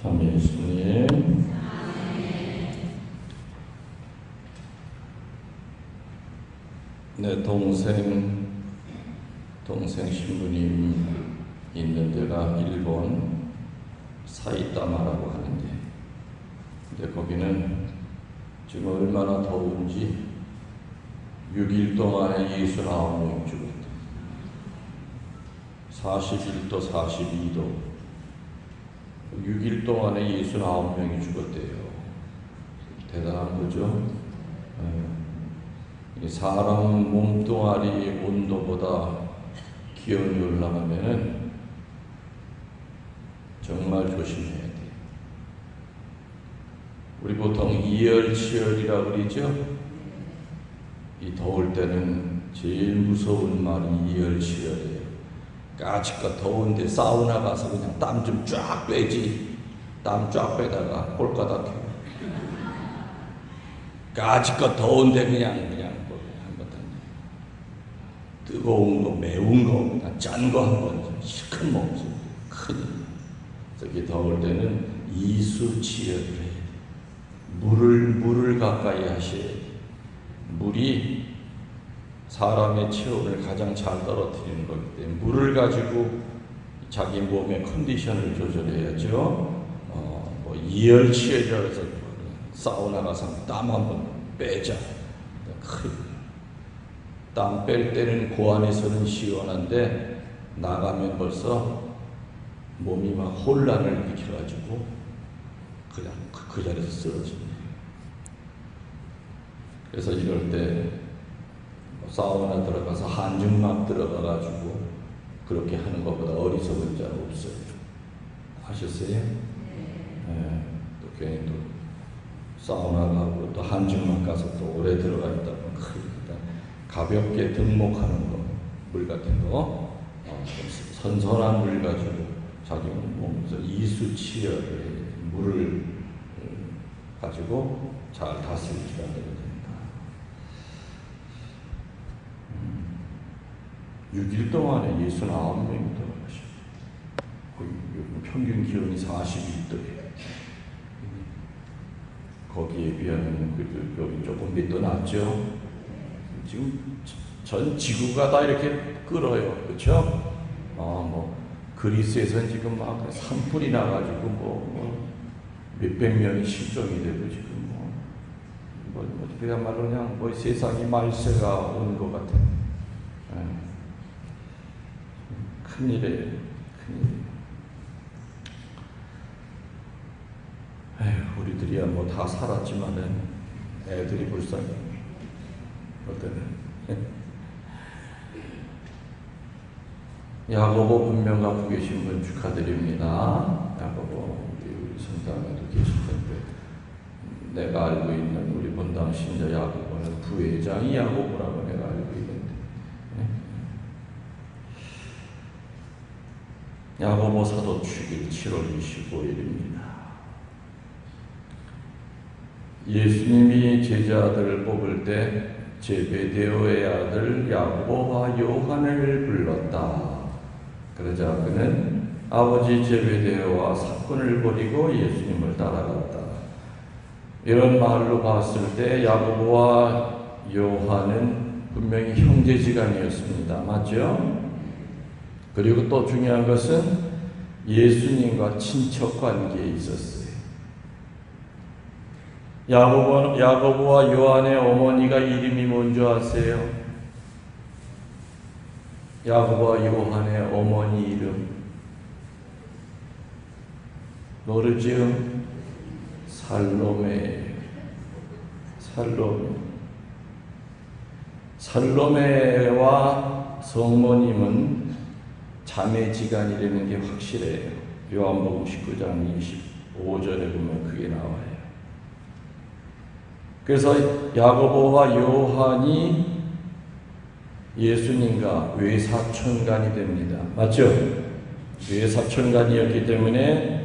참 예수님, 내 동생 신부님 있는 데가 일본 사이타마라고 하는데, 근데 거기는 지금 얼마나 더운지 6일 동안에 69명이 죽었대. 41도, 42도. 6일 동안에 69명이 죽었대요. 대단한 거죠. 사람 몸뚱아리 온도보다 기온이 올라가면은 정말 조심해야 돼. 우리 보통 이열치열이라고 그러죠. 이 더울 때는 제일 무서운 말이 이열치열이에요. 까짓거 더운데 사우나 가서 그냥 땀 좀 쫙 빼지. 땀 쫙 빼다가 꼴까닥 해. 까짓거 더운데 그냥 한번 뜨거운 거, 매운 거, 그냥 짠 거 한번 실컷 먹지. 큰일. 저기 더울 때는 이수치열을 해야 돼. 물을 가까이 하셔야 돼. 물이 사람의 체온을 가장 잘 떨어뜨리는 거기 때문에 물을 가지고 자기 몸의 컨디션을 조절해야죠. 뭐 이열치열이라 해서 사우나 가서 땀 한번 빼자. 땀 뺄 때는 고안에서는 시원한데 나가면 벌써 몸이 막 혼란을 일으켜가지고 그냥 그 자리에서 쓰러집니다. 그래서 이럴 때 사우나 들어가서 한증막 들어가가지고 그렇게 하는 것보다 어리석은 자는 없어요. 아셨어요? 네. 또 괜히 또 사우나 가고 또 한증막 가서 또 오래 들어가 있다 보면 큰일이다. 가볍게 등목하는 거, 물 같은 거, 선선한 물 가지고 자기 몸에서 이수치열을 물을 가지고 잘 다스릴 줄 알아야 됩니다. 6일 동안에 69명이 돌아가셨어요. 평균 기온이 41도예요. 거기에 비하면 여기 조금 밑도 낮죠. 지금 전 지구가 다 이렇게 끓어요. 그렇죠? 뭐 그리스에서는 지금 막 산불이 나가지고 뭐 몇백 명이 실종이 되고 지금 뭐 그야말로 그냥 뭐 세상이 말세가 온 것 같아요. 큰일이에요. 에휴, 우리들이야 뭐 다 살았지만은 애들이 불쌍해. 어때는? 야고보 분명 갖고 계신 분 축하드립니다. 야고보 우리 성당에도 계실 텐데 내가 알고 있는 우리 본당 신자 야고보는 부회장이 야고보라고 내가 알고 있는데 야고보 사도 축일 7월 25일입니다. 예수님이 제자들을 뽑을 때 제베데오의 아들 야고보와 요한을 불렀다. 그러자 그는 아버지 제베데오와 사꾼을 버리고 예수님을 따라갔다. 이런 말로 봤을 때 야고보와 요한은 분명히 형제지간이었습니다. 맞죠? 그리고 또 중요한 것은 예수님과 친척 관계에 있었어요. 야고보와 요한의 어머니가 이름이 뭔지 아세요? 야고보와 요한의 어머니 이름 모르지요? 살로메. 살로메와 성모님은 자매지간이라는 게 확실해요. 요한복음 19장 25절에 보면 그게 나와요. 그래서 야고보와 요한이 예수님과 외사촌간이 됩니다. 맞죠? 외사촌간이었기 때문에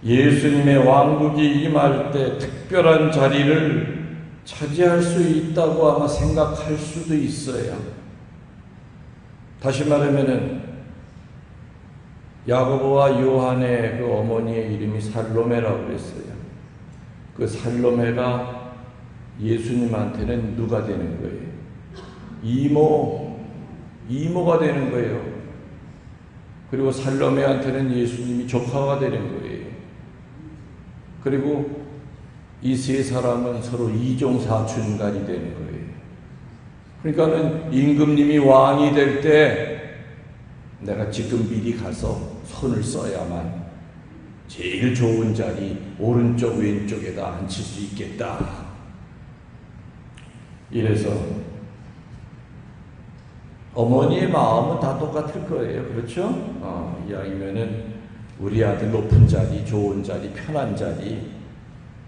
예수님의 왕국이 임할 때 특별한 자리를 차지할 수 있다고 아마 생각할 수도 있어요. 다시 말하면은 야고보와 요한의 그 어머니의 이름이 살로메라고 그랬어요. 그 살로메가 예수님한테는 누가 되는 거예요? 이모가 되는 거예요. 그리고 살로메한테는 예수님이 조카가 되는 거예요. 그리고 이 세 사람은 서로 이종사촌간이 되는 거예요. 그러니까는 임금님이 왕이 될 때 내가 지금 미리 가서 손을 써야만 제일 좋은 자리 오른쪽 왼쪽에다 앉힐 수 있겠다. 이래서 어머니의 마음은 다 똑같을 거예요. 그렇죠? 이왕이면은 우리 아들 높은 자리, 좋은 자리, 편한 자리,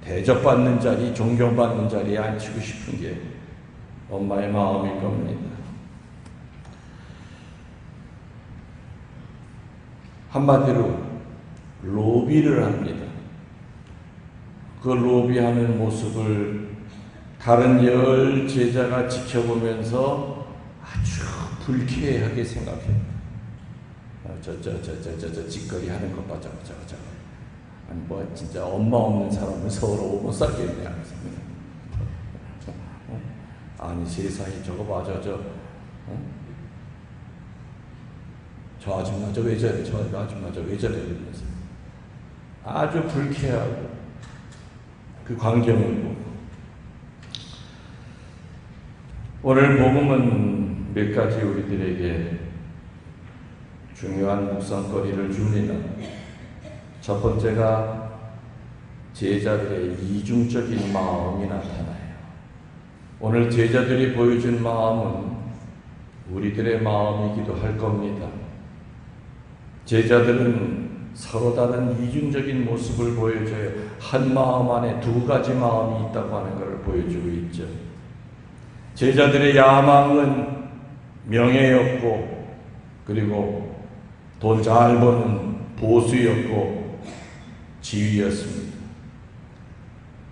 대접받는 자리, 존경받는 자리에 앉히고 싶은 게 엄마의 마음일 겁니다. 한마디로 로비를 합니다. 그 로비하는 모습을 다른 10 제자가 지켜보면서 아주 불쾌하게 생각해요. 저 짓거리 하는 것 봐, 저거. 아니, 뭐, 진짜 엄마 없는 사람은 서울 오고 살겠네. 아니, 세상에 저거 봐, 저 아줌마 저 왜 저래, 저 아줌마 저 왜 저래, 이러면서 아주 불쾌하고 그 광경을 보고. 오늘 복음은 몇 가지 우리들에게 중요한 묵상거리를 줍니다. 첫 번째가 제자들의 이중적인 마음이 나타나요. 오늘 제자들이 보여준 마음은 우리들의 마음이기도 할 겁니다. 제자들은 서로 다른 이중적인 모습을 보여줘요. 한 마음 안에 두 가지 마음이 있다고 하는 것을 보여주고 있죠. 제자들의 야망은 명예였고, 그리고 돈 잘 버는 보수였고, 지위였습니다.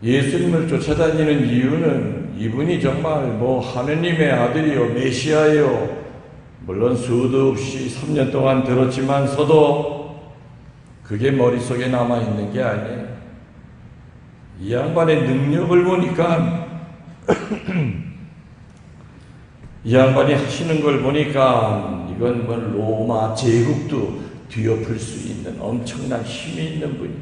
예수님을 쫓아다니는 이유는 이분이 정말 하느님의 아들이요, 메시아요, 물론 수도 없이 3년 동안 들었지만서도 그게 머릿속에 남아있는 게 아니에요. 이 양반의 능력을 보니까 이 양반이 하시는 걸 보니까 이건 로마 제국도 뒤엎을 수 있는 엄청난 힘이 있는 분이,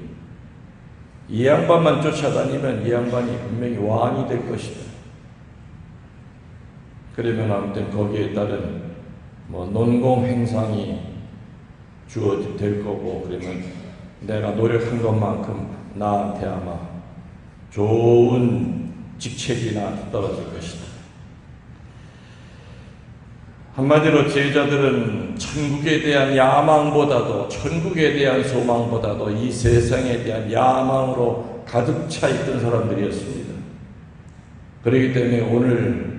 이 양반만 쫓아다니면 이 양반이 분명히 왕이 될 것이다. 그러면 아무튼 거기에 따른 논공 행상이 주어질 거고, 그러면 내가 노력한 것만큼 나한테 아마 좋은 직책이 나한테 떨어질 것이다. 한마디로 제자들은 천국에 대한 야망보다도, 천국에 대한 소망보다도 이 세상에 대한 야망으로 가득 차 있던 사람들이었습니다. 그렇기 때문에 오늘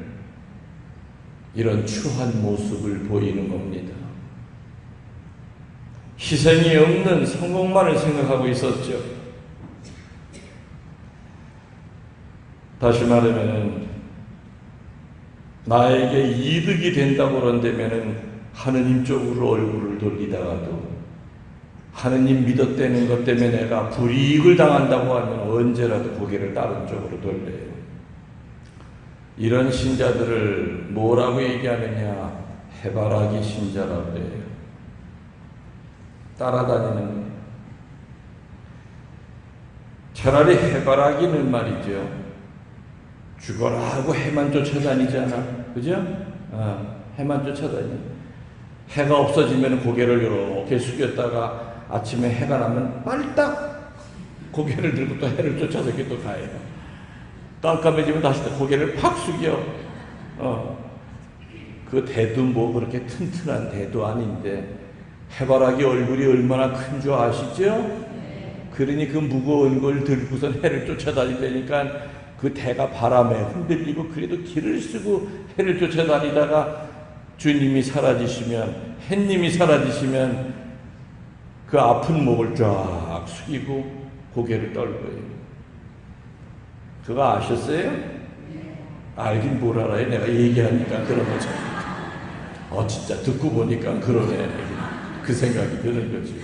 이런 추한 모습을 보이는 겁니다. 희생이 없는 성공만을 생각하고 있었죠. 다시 말하면 나에게 이득이 된다고 그런다면 하느님 쪽으로 얼굴을 돌리다가도, 하느님 믿었다는 것 때문에 내가 불이익을 당한다고 하면 언제라도 고개를 다른 쪽으로 돌려요. 이런 신자들을 뭐라고 얘기하느냐? 해바라기 신자라고 해요. 따라다니는 거예요. 차라리 해바라기는 말이죠, 죽어라 하고 해만 쫓아다니잖아. 그죠? 해만 쫓아다니. 해가 없어지면 고개를 이렇게 숙였다가 아침에 해가 나면 빨딱 고개를 들고 또 해를 쫓아서 이렇게 또 가요. 깜깜해지면 다시 또 고개를 팍 숙여. 그 대도 그렇게 튼튼한 대도 아닌데 해바라기 얼굴이 얼마나 큰 줄 아시죠? 그러니 그 무거운 걸 들고선 해를 쫓아다니니까 그 대가 바람에 흔들리고, 그래도 길을 쓰고 해를 쫓아다니다가 주님이 사라지시면, 햇님이 사라지시면 그 아픈 목을 쫙 숙이고 고개를 떨고요. 그거 아셨어요? 알긴 뭘 알아요. 내가 얘기하니까 그런 거죠. 진짜 듣고 보니까 그러네. 그 생각이 드는 거지.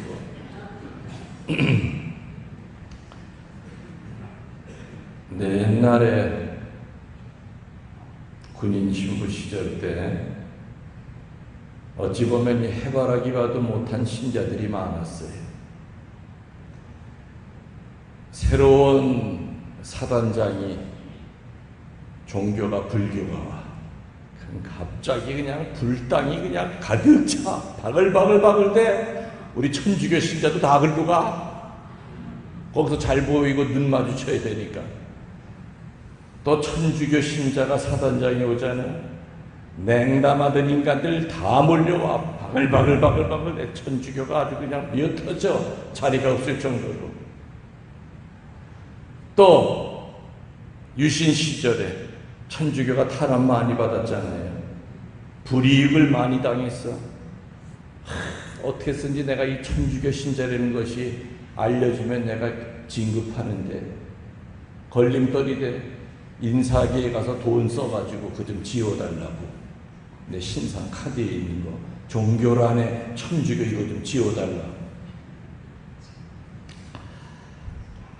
옛날에 군인 신부 시절 때 어찌 보면 해바라기 봐도 못한 신자들이 많았어요. 새로운 사단장이 종교가 불교가 와. 갑자기 그냥 불당이 그냥 가득 차. 바글바글 돼. 우리 천주교 신자도 다 글로 가. 거기서 잘 보이고 눈 마주쳐야 되니까. 또 천주교 신자가 사단장이 오잖아요. 냉담하던 인간들 다 몰려와. 바글바글 내 천주교가 아주 그냥 미어터져. 자리가 없을 정도로. 또 유신 시절에 천주교가 탄압 많이 받았잖아요. 불이익을 많이 당했어. 어떻게 해서든지 내가 이 천주교 신자라는 것이 알려지면 내가 진급하는데 걸림돌이 돼. 인사기에 가서 돈 써가지고 그 좀 지워달라고. 내 신상 카드에 있는 거 종교란에 천주교 이거 좀 지워달라고.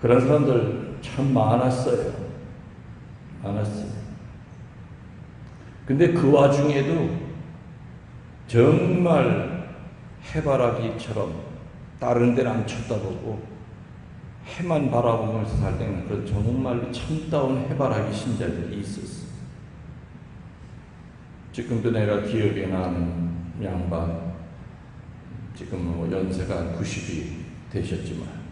그런 사람들 참 많았어요. 근데 그 와중에도 정말 해바라기처럼 다른 데는 안 쳐다보고 해만 바라보면서 살 때는 그런 정말로 참다운 해바라기 신자들이 있었어. 지금도 내가 기억에 나는 양반, 지금 연세가 90이 되셨지만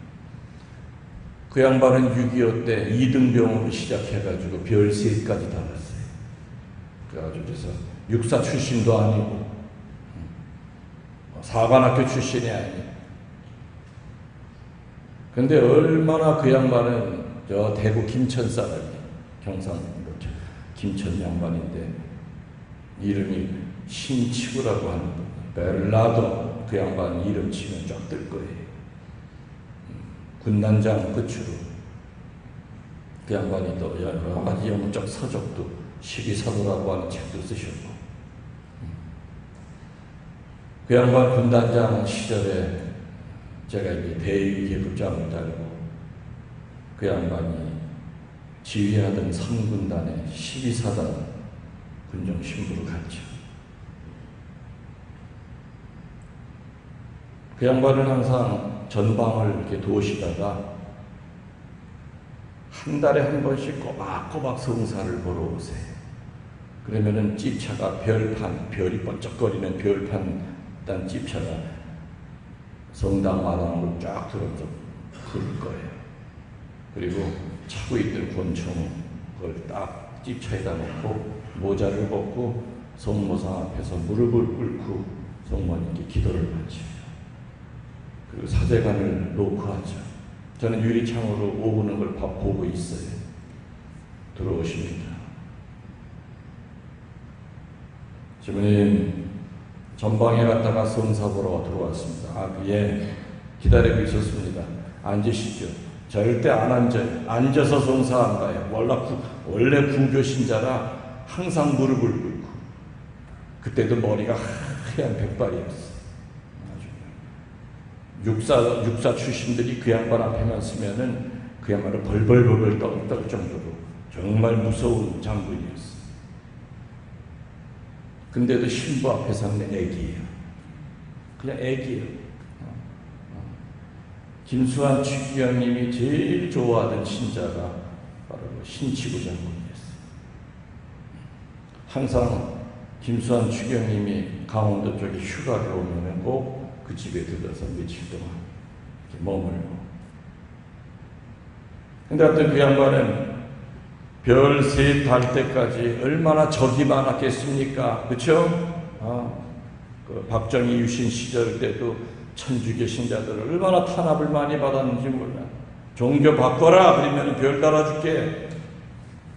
그 양반은 6.25 때 2등병으로 시작해가지고 별 3까지 달았어요. 그래가지고 그래서 육사 출신도 아니고 사관학교 출신이 아니고. 근데 얼마나 그 양반은 저 대구 김천 사람이, 경상도 김천 양반인데 이름이 신치구라고 하는 거. 벨라도 그 양반 이름 치면 쫙 뜰 거예요. 군단장 끝으로 그 양반이 또 여러 가지 영적 서적도 시기사도라고 하는 책도 쓰셨고, 그 양반 군단장 시절에 제가 이제 대위계급장을 달고 그 양반이 지휘하던 3군단의 12사단 군정 신부로 갔죠. 그 양반은 항상 전방을 이렇게 도시다가 한 달에 한 번씩 꼬박꼬박 성사를 보러 오세요. 그러면은 찝차가 별이 번쩍거리는 별판 단 찝차가 성당 마당으로 쫙 들어서 부를 거예요. 그리고 차고 있던 권총 그걸 딱 찝차에다 놓고 모자를 벗고 성모상 앞에서 무릎을 꿇고 성모님께 기도를 바쳐요. 그리고 사제관을 놓고 하죠. 저는 유리창으로 오는 걸 보고 있어요. 들어오십니다. 주님, 전방에 갔다가 성사 보러 들어왔습니다. 예, 기다리고 있었습니다. 앉으시죠. 절대 안 앉아요. 앉아서 성사 안 가요. 원래 부교 신자라 항상 무릎을 꿇고. 그때도 머리가 하얀 백발이었어. 육사 출신들이 그 양반 앞에만 서면은 그야말로 벌벌벌벌 떨 정도로 정말 무서운 장군이었어. 근데도 신부 앞에서는 애기예요. 그냥 애기예요. 김수환 추기경님이 제일 좋아하던 신자가 바로 신치구 장군이었어요. 항상 김수환 추기경님이 강원도 쪽에 휴가를 오면은 꼭 그 집에 들러서 며칠 동안 이렇게 머물고. 근데 하여튼 그 양반은 별 셋 달 때까지 얼마나 적이 많았겠습니까? 그렇죠? 그 박정희 유신 시절 때도 천주교 신자들 얼마나 탄압을 많이 받았는지 몰라. 종교 바꿔라 그러면 별 달아줄게.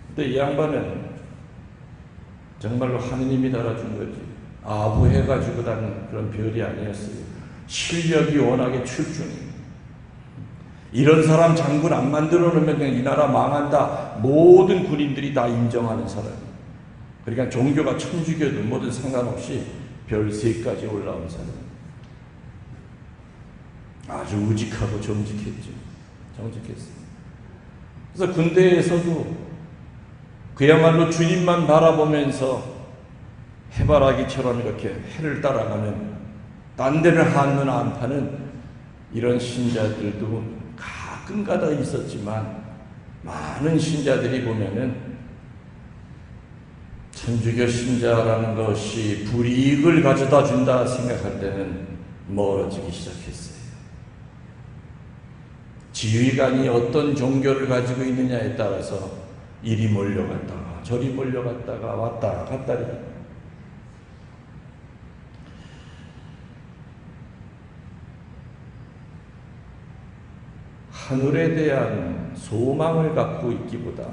근데 이 양반은 정말로 하느님이 달아준 거지. 아부해가지고 단 그런 별이 아니었어요. 실력이 워낙에 출중해. 이런 사람 장군 안 만들어 놓으면 그냥 이 나라 망한다. 모든 군인들이 다 인정하는 사람. 그러니까 종교가 천주교든 뭐든 상관없이 별 3까지 올라온 사람. 아주 우직하고 정직했죠. 정직했어요. 그래서 군대에서도 그야말로 주님만 바라보면서 해바라기처럼 이렇게 해를 따라가는, 딴 데를 한눈 안 파는 이런 신자들도 가끔가다 있었지만, 많은 신자들이 보면은 천주교 신자라는 것이 불이익을 가져다 준다 생각할 때는 멀어지기 시작했어요. 지휘관이 어떤 종교를 가지고 있느냐에 따라서 이리 몰려갔다가 저리 몰려갔다가 왔다 갔다리. 하늘에 대한 소망을 갖고 있기보다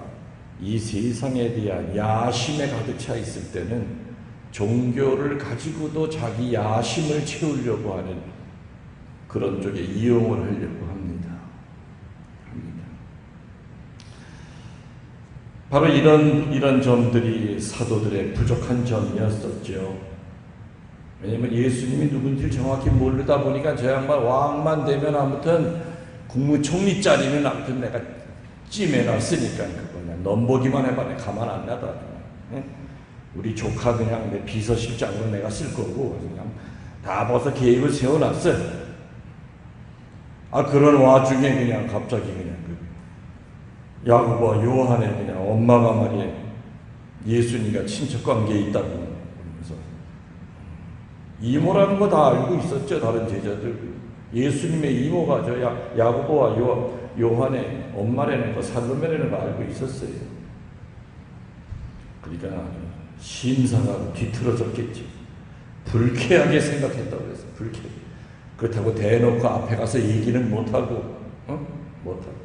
이 세상에 대한 야심에 가득 차 있을 때는 종교를 가지고도 자기 야심을 채우려고 하는 그런 쪽에 이용을 하려고 합니다. 바로 이런 점들이 사도들의 부족한 점이었었죠. 왜냐하면 예수님이 누군지 정확히 모르다 보니까 저 양반 왕만 되면 아무튼 국무총리 자리는 아무튼 내가 찜해놨으니까 그냥 넘보기만 해봐. 내가 가만 안 놔둬. 우리 조카 그냥 내 비서실장으로 내가 쓸 거고 그냥 다 벌써 계획을 세워놨어. 그런 와중에 그냥 갑자기 그냥 야고보와 요한의 그냥 엄마가 말이야 예수님과 친척관계에 있다고 그러면서 이모라는 거 다 알고 있었죠. 다른 제자들 예수님의 이모가 저 야고보와 요한의 엄마라는 거, 살로메라는 거 알고 있었어요. 그러니까 심사가 뒤틀어졌겠지. 불쾌하게 생각했다고 그랬어요. 불쾌하게. 그렇다고 대놓고 앞에 가서 얘기는 못하고 못하고.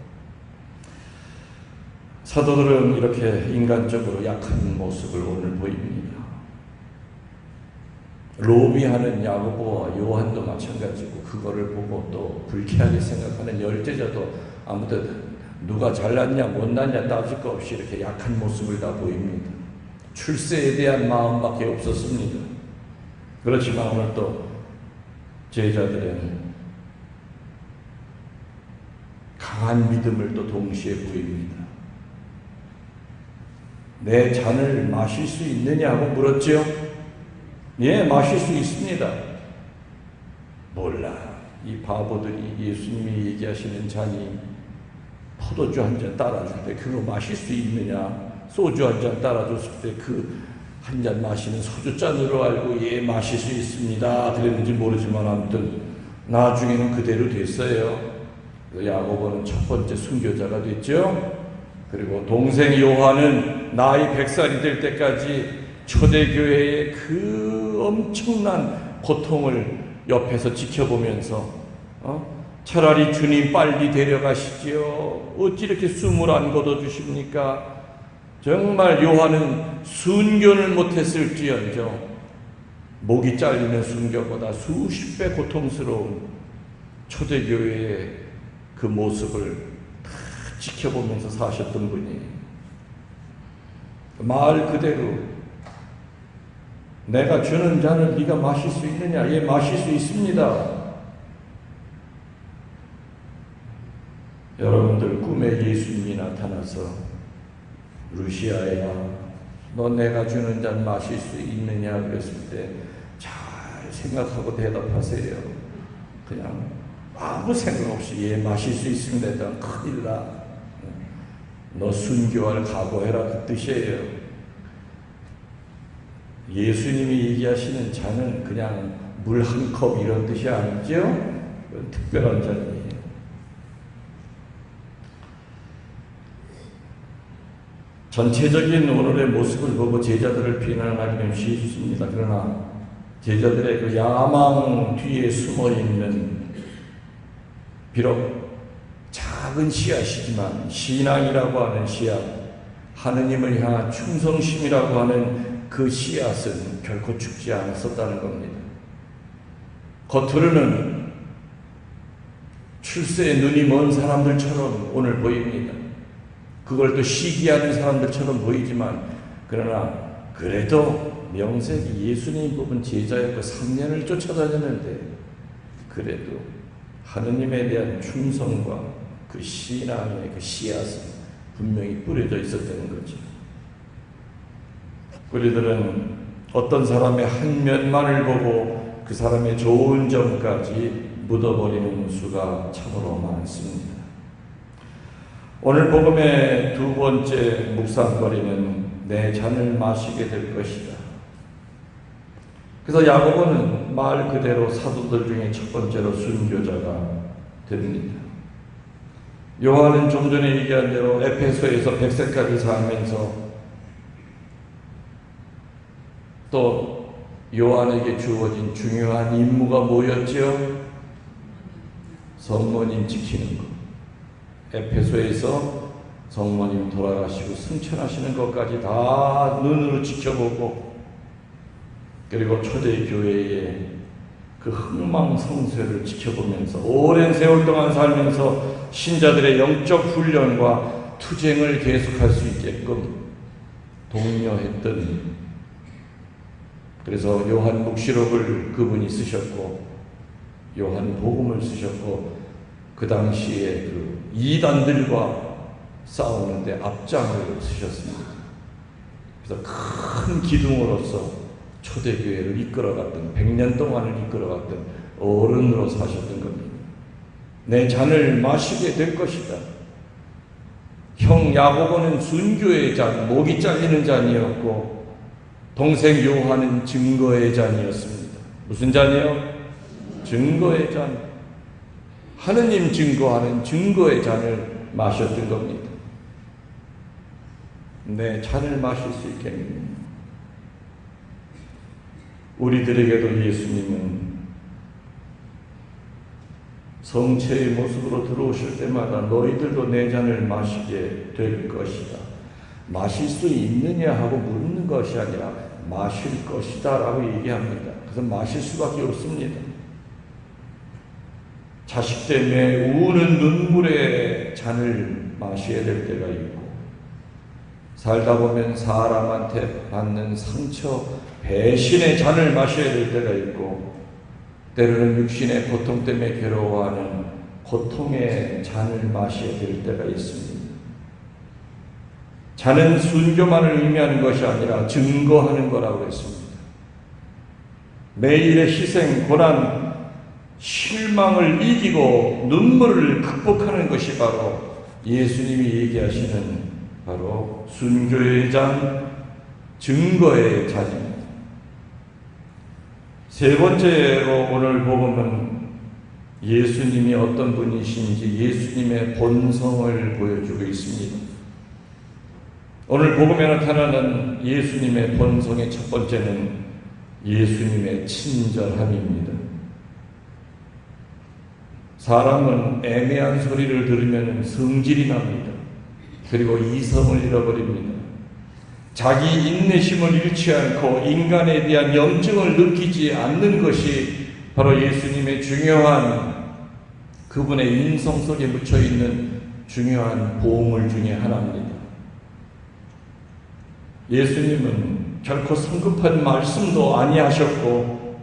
사도들은 이렇게 인간적으로 약한 모습을 오늘 보입니다. 로비하는 야고보와 요한도 마찬가지고 그거를 보고 또 불쾌하게 생각하는 열제자도 아무튼 누가 잘났냐 못났냐 따질 거 없이 이렇게 약한 모습을 다 보입니다. 출세에 대한 마음밖에 없었습니다. 그렇지만 오늘 또 제자들은 강한 믿음을 또 동시에 보입니다. 내 잔을 마실 수 있느냐고 물었죠. 예, 마실 수 있습니다. 몰라. 이 바보들이 예수님이 얘기하시는 잔이 포도주 한 잔 따라줄 때 그거 마실 수 있느냐, 소주 한 잔 따라줬을 때 그 한 잔 마시는 소주잔으로 알고 예, 마실 수 있습니다 그랬는지 모르지만 아무튼 나중에는 그대로 됐어요. 야고보는 첫 번째 순교자가 됐죠. 그리고 동생 요한은 나이 100살이 될 때까지 초대교회의 그 엄청난 고통을 옆에서 지켜보면서 차라리 주님 빨리 데려가시지요. 어찌 이렇게 숨을 안 거둬주십니까? 정말 요한은 순교를 못했을지언정 목이 잘리는 순교보다 수십 배 고통스러운 초대교회의 그 모습을 다 지켜보면서 사셨던 분이에요. 말 그대로 내가 주는 잔을 네가 마실 수 있느냐? 예, 마실 수 있습니다. 여러분들 꿈에 예수님이 나타나서 루시아야, 너 내가 주는 잔 마실 수 있느냐? 그랬을 때 잘 생각하고 대답하세요. 그냥 아무 생각 없이 예, 마실 수 있습니다. 일단 큰일 나. 너 순교할 각오해라 그 뜻이에요. 예수님이 얘기하시는 잔은 그냥 물 한 컵 이런 뜻이 아니죠? 그건 특별한 잔이에요. 전체적인 오늘의 모습을 보고 제자들을 비난하기는 쉽습니다. 그러나 제자들의 그 야망 뒤에 숨어있는 비록 작은 씨앗이지만 신앙이라고 하는 씨앗, 하느님을 향한 충성심이라고 하는 그 씨앗은 결코 죽지 않았었다는 겁니다. 겉으로는 출세에 눈이 먼 사람들처럼 오늘 보입니다. 그걸 또 시기하는 사람들처럼 보이지만 그러나 그래도 명색이 예수님 뽑은 제자였고 3년을 쫓아다녔는데 그래도 하느님에 대한 충성과 그 신앙의 그 씨앗은 분명히 뿌려져 있었다는 거죠. 우리들은 어떤 사람의 한 면만을 보고 그 사람의 좋은 점까지 묻어버리는 수가 참으로 많습니다. 오늘 복음의 두 번째 묵상거리는 내 잔을 마시게 될 것이다. 그래서 야고보는 말 그대로 사도들 중에 첫 번째로 순교자가 됩니다. 요한은 좀 전에 얘기한 대로 에페소에서 100세까지 살면서 또 요한에게 주어진 중요한 임무가 뭐였지요? 성모님 지키는 것. 에페소에서 성모님 돌아가시고 승천하시는 것까지 다 눈으로 지켜보고, 그리고 초대교회의 그 흥망성쇠를 지켜보면서 오랜 세월 동안 살면서 신자들의 영적 훈련과 투쟁을 계속할 수 있게끔 독려했던, 그래서 요한 묵시록을 그분이 쓰셨고 요한 복음을 쓰셨고 그 당시에 그 이단들과 싸우는데 앞장을 쓰셨습니다. 그래서 큰 기둥으로서 초대교회를 이끌어갔던, 100년 동안을 이끌어갔던 어른으로 사셨던 겁니다. 내 잔을 마시게 될 것이다. 형 야고보는 순교의 잔, 목이 잘리는 잔이었고, 동생 요한은 증거의 잔이었습니다. 무슨 잔이요? 증거의 잔. 하느님 증거하는 증거의 잔을 마셨던 겁니다. 내 잔을 마실 수 있겠느냐. 우리들에게도 예수님은 성체의 모습으로 들어오실 때마다 너희들도 내 잔을 마시게 될 것이다. 마실 수 있느냐 하고 묻는 것이 아니라 마실 것이다 라고 얘기합니다. 그래서 마실 수밖에 없습니다. 자식 때문에 우는 눈물의 잔을 마셔야 될 때가 있고, 살다 보면 사람한테 받는 상처, 배신의 잔을 마셔야 될 때가 있고, 때로는 육신의 고통 때문에 괴로워하는 고통의 잔을 마셔야 될 때가 있습니다. 잔은 순교만을 의미하는 것이 아니라 증거하는 거라고 했습니다. 매일의 희생, 고난, 실망을 이기고 눈물을 극복하는 것이 바로 예수님이 얘기하시는 바로 순교의 잔, 증거의 잔입니다. 세 번째로 오늘 복음은 예수님이 어떤 분이신지 예수님의 본성을 보여주고 있습니다. 오늘 복음에 나타나는 예수님의 본성의 첫 번째는 예수님의 친절함입니다. 사람은 애매한 소리를 들으면 성질이 납니다. 그리고 이성을 잃어버립니다. 자기 인내심을 잃지 않고 인간에 대한 염증을 느끼지 않는 것이 바로 예수님의 중요한, 그분의 인성 속에 묻혀있는 중요한 보물 중에 하나입니다. 예수님은 결코 성급한 말씀도 아니하셨고,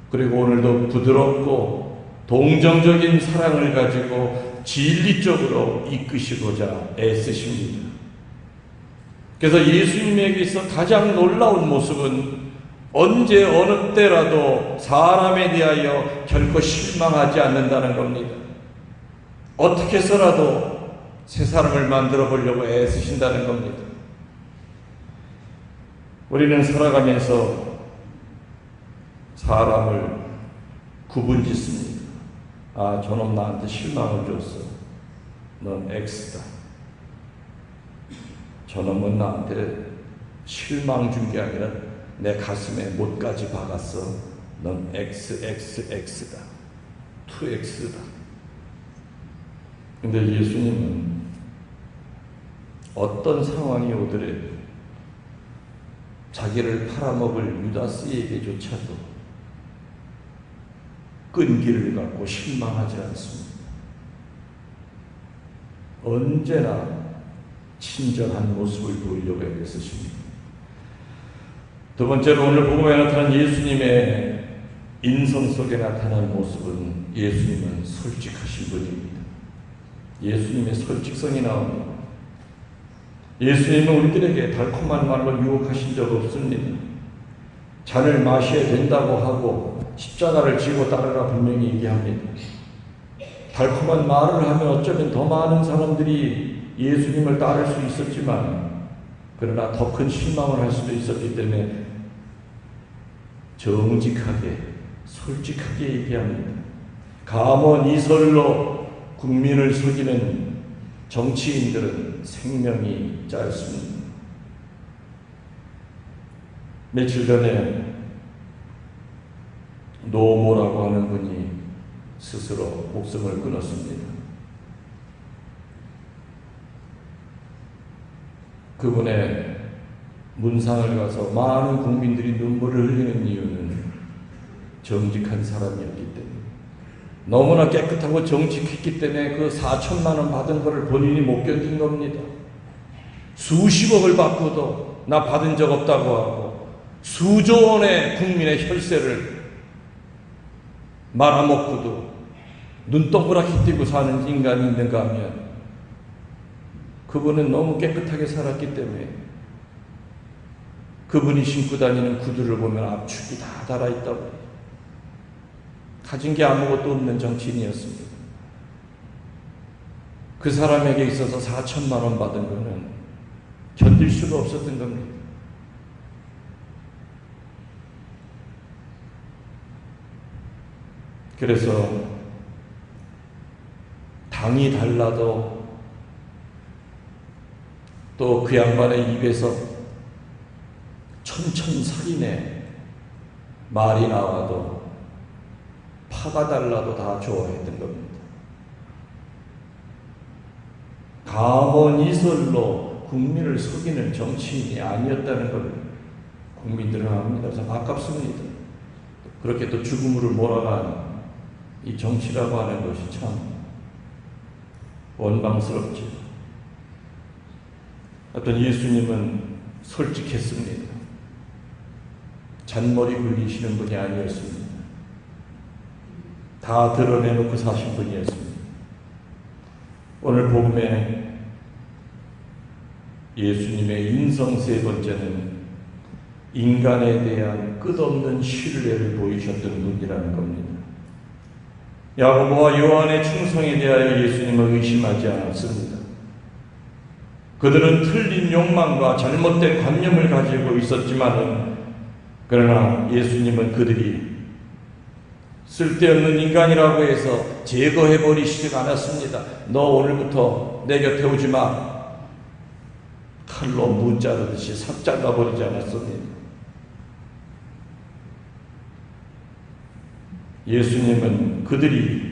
그리고 오늘도 부드럽고 동정적인 사랑을 가지고 진리적으로 이끄시고자 애쓰십니다. 그래서 예수님에게서 가장 놀라운 모습은 언제 어느 때라도 사람에 대하여 결코 실망하지 않는다는 겁니다. 어떻게 해서라도 새 사람을 만들어 보려고 애쓰신다는 겁니다. 우리는 살아가면서 사람을 구분짓습니다. 아, 저놈 나한테 실망을 줬어. 넌 X다. 저놈은 나한테 실망 준 게 아니라 내 가슴에 못까지 박았어. 넌 XXX다. 2X다. 근데 예수님은 어떤 상황이 오더라도 자기를 팔아먹을 유다스에게조차도 끈기를 갖고 실망하지 않습니다. 언제나 친절한 모습을 보이려고 애쓰십니다. 두 번째로 오늘 복음에 나타난 예수님의 인성 속에 나타난 모습은 예수님은 솔직하신 분입니다. 예수님의 솔직성이 나옵니다. 예수님은 우리들에게 달콤한 말로 유혹하신 적 없습니다. 잔을 마셔야 된다고 하고 십자가를 지고 따르라 분명히 얘기합니다. 달콤한 말을 하면 어쩌면 더 많은 사람들이 예수님을 따를 수 있었지만 그러나 더 큰 실망을 할 수도 있었기 때문에 정직하게 솔직하게 얘기합니다. 감언이설로 국민을 속이는 정치인들은 생명이 짧습니다. 며칠 전에 노모라고 하는 분이 스스로 목숨을 끊었습니다. 그분의 문상을 가서 많은 국민들이 눈물을 흘리는 이유는 정직한 사람이었기 때문에, 너무나 깨끗하고 정직했기 때문에 그 4천만 원 받은 것을 본인이 못 견딘 겁니다. 수십억을 받고도 나 받은 적 없다고 하고 수조 원의 국민의 혈세를 말아먹고도 눈동그랗게 뜨고 사는 인간이 있는가 하면 그분은 너무 깨끗하게 살았기 때문에 그분이 신고 다니는 구두를 보면 압축이 다 달아있다고, 가진 게 아무것도 없는 정치인이었습니다. 그 사람에게 있어서 4천만 원 받은 거는 견딜 수가 없었던 겁니다. 그래서 당이 달라도 또 그 양반의 입에서 천천살인의 말이 나와도 파가 달라도 다 좋아했던 겁니다. 감언이설로 국민을 속이는 정치인이 아니었다는 걸 국민들은 압니다. 그래서 아깝습니다. 그렇게 또 죽음으로 몰아간 이 정치라고 하는 것이 참 원망스럽죠. 어떤 예수님은 솔직했습니다. 잔머리 굴리시는 분이 아니었습니다. 다 드러내놓고 사신 분이었습니다. 오늘 복음에 예수님의 인성 세 번째는 인간에 대한 끝없는 신뢰를 보이셨던 분이라는 겁니다. 야고보와 요한의 충성에 대하여 예수님을 의심하지 않았습니다. 그들은 틀린 욕망과 잘못된 관념을 가지고 있었지만은, 그러나 예수님은 그들이 쓸데없는 인간이라고 해서 제거해버리시지 않았습니다. 너 오늘부터 내 곁에 오지 마. 칼로 무 자르듯이 삽 잘라버리지 않았습니다. 예수님은 그들이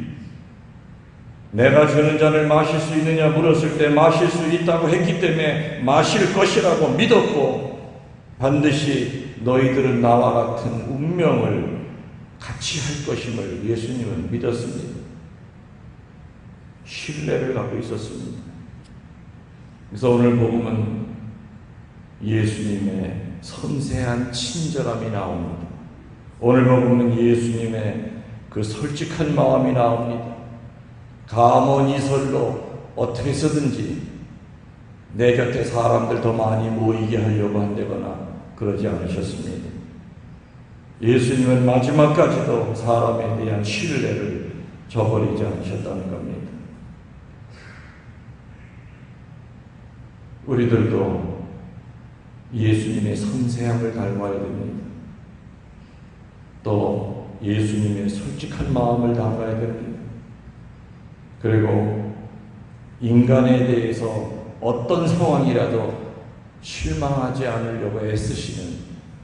내가 주는 잔을 마실 수 있느냐 물었을 때 마실 수 있다고 했기 때문에 마실 것이라고 믿었고, 반드시 너희들은 나와 같은 운명을 같이 할 것임을 예수님은 믿었습니다. 신뢰를 갖고 있었습니다. 그래서 오늘 복음은 예수님의 섬세한 친절함이 나옵니다. 오늘 복음은 예수님의 그 솔직한 마음이 나옵니다. 감언이설로 어떻게 해서든지 내 곁에 사람들 더 많이 모이게 하려고 한다거나 그러지 않으셨습니다. 예수님은 마지막까지도 사람에 대한 신뢰를 저버리지 않으셨다는 겁니다. 우리들도 예수님의 섬세함을 닮아야 됩니다. 또 예수님의 솔직한 마음을 담아야 됩니다. 그리고 인간에 대해서 어떤 상황이라도 실망하지 않으려고 애쓰시는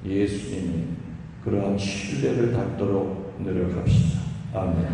예수님이 그러한 신뢰를 닮도록 노력합시다. 아멘.